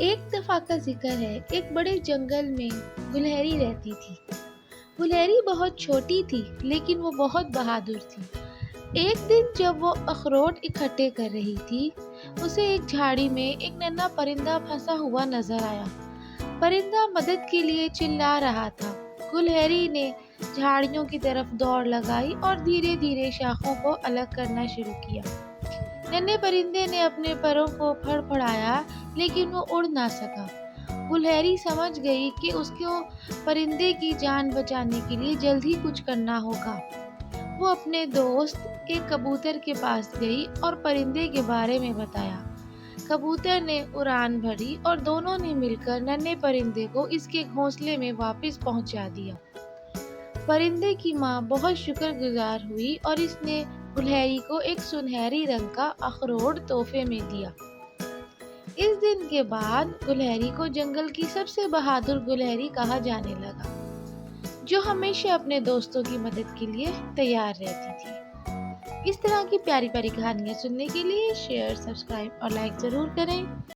ایک دفعہ کا ذکر ہے، ایک بڑے جنگل میں گلہری رہتی تھی۔ گلہری بہت چھوٹی تھی لیکن وہ بہت بہادر تھی۔ ایک دن جب وہ اخروٹ اکٹھے کر رہی تھی، اسے ایک جھاڑی میں ایک ننھا پرندہ پھنسا ہوا نظر آیا۔ پرندہ مدد کے لیے چلا رہا تھا۔ گلہری نے جھاڑیوں کی طرف دوڑ لگائی اور دھیرے دھیرے شاخوں کو الگ کرنا شروع کیا۔ ننھے پرندے نے اپنے پروں کو پھڑ پھڑایا لیکن وہ اڑ نہ سکا۔ گلہری سمجھ گئی کہ اس کو پرندے کی جان بچانے کے لیے جلد ہی کچھ کرنا ہوگا۔ وہ اپنے دوست ایک کبوتر کے پاس گئی اور پرندے کے بارے میں بتایا۔ کبوتر نے اڑان بھری اور دونوں نے مل کر ننھے پرندے کو اس کے گھونسلے میں واپس پہنچا دیا۔ پرندے کی ماں بہت شکر گزار ہوئی اور اس نے گلہری کو ایک سنہری رنگ کا اخروٹ تحفے میں دیا۔ اس دن کے بعد گلہری کو جنگل کی سب سے بہادر گلہری کہا جانے لگا، جو ہمیشہ اپنے دوستوں کی مدد کے لیے تیار رہتی تھی۔ اس طرح کی پیاری پیاری کہانیاں سننے کے لیے شیئر، سبسکرائب اور لائک ضرور کریں۔